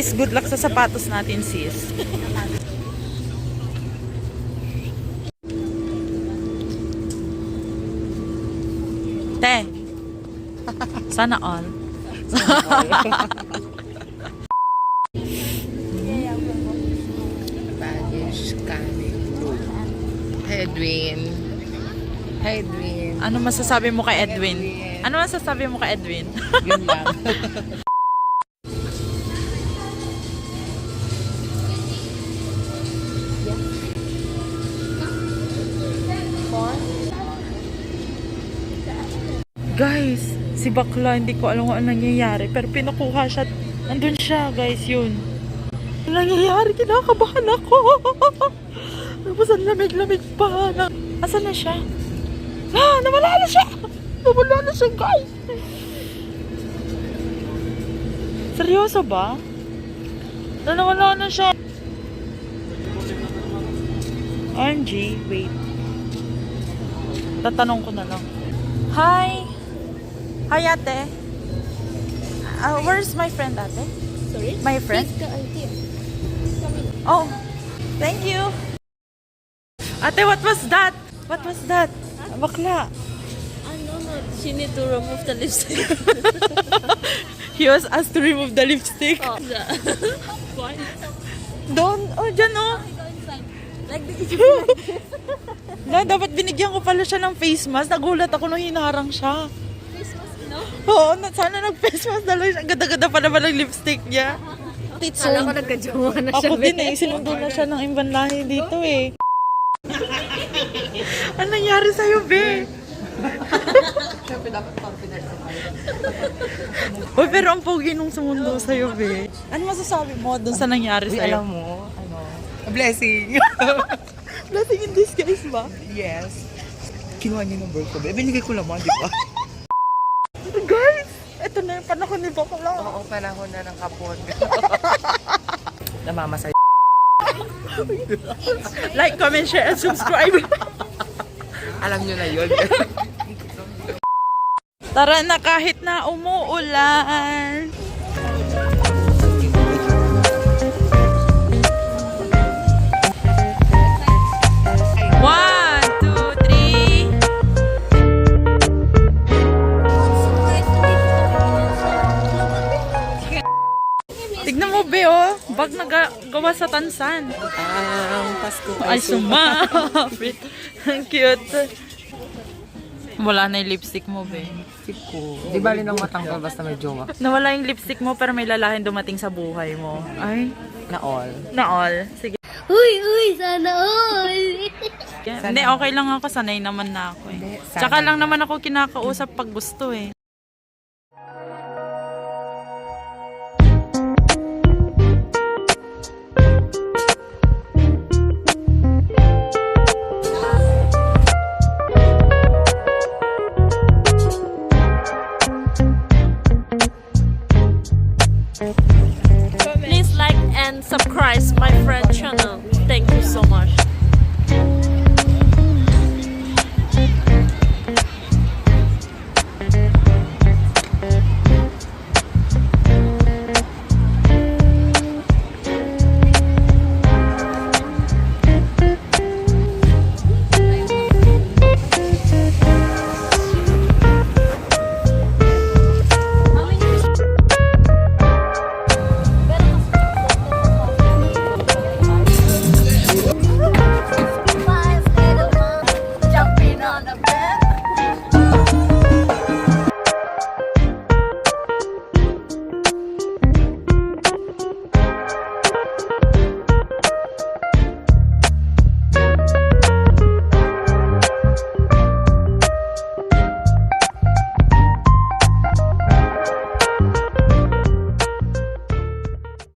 Sis, good luck sa sapatos natin, sis. Te. Sana all. Baggage coming through. Hey, Edwin. Hey, Edwin. Ano masasabi mo kay Edwin? Ano masasabi mo kay Edwin? Yun lang. Guys, si bakla, hindi ko alam kung ano nangyayari. Pero pinukuha siya. Nandun siya, guys, yun. Ano nangyayari? Kinakabahan ako. Tapos ang lamig-lamig pa. Asan na siya? Ah, nawala na siya! Nawala na siya, guys! Seryoso ba? Nawala na siya. OMG, wait. Tatanong ko na lang. Hi! Hi, ate. Where's my friend, ate? Sorry? My friend? Here. Oh, thank you. Ate, what was that? What was that? Bakla. No. She need to remove the lipstick. He was asked to remove the lipstick. Oh, why? Doon, oh, dyan, oh. Go inside. Like this. Na, dapat binigyan ko pala siya ng face mask. Nagulat ako nung hinarang siya. Christmas, no? Oo, sana nag-face mask na lang siya. Ang ganda-ganda pa naman ng lipstick niya. Kala ko nagka-jowa na siya. Ako din eh, sinundo na siya ng ibang lahi dito eh. Ano nangyari sa'yo, be? Uy, pero ang pogi nung sumundo sa'yo, be. Ano masasabi mo dun sa nangyari Uy, sa'yo? alam mo, a blessing. Blessing in disguise ba? Yes. Kinuha niya ng birth ko. Binigay ko naman, di ba? Guys, ito na yung panahon ni Bakla. Oo, panahon na ng kapon. Namamasay. Like, comment, share, and subscribe. Alam nyo na yun. Tara na kahit na umuulan. One, two, three. Tignan mo, be, oh. Bag na gawa sa tansan. Ang Pasko Ay, sumapit. Ang cute. Wala na yung lipstick mo, be. Tip ko. Di ba rin ang matanggal basta may jowa? Nawala yung lipstick mo pero may lalaking dumating sa buhay mo. Ay, Na all. na all. Sige. Uy, sana all. Hindi, okay lang ako. Sanay naman na ako eh. Hindi, sana. Tsaka lang naman ako kinakausap pag gusto eh.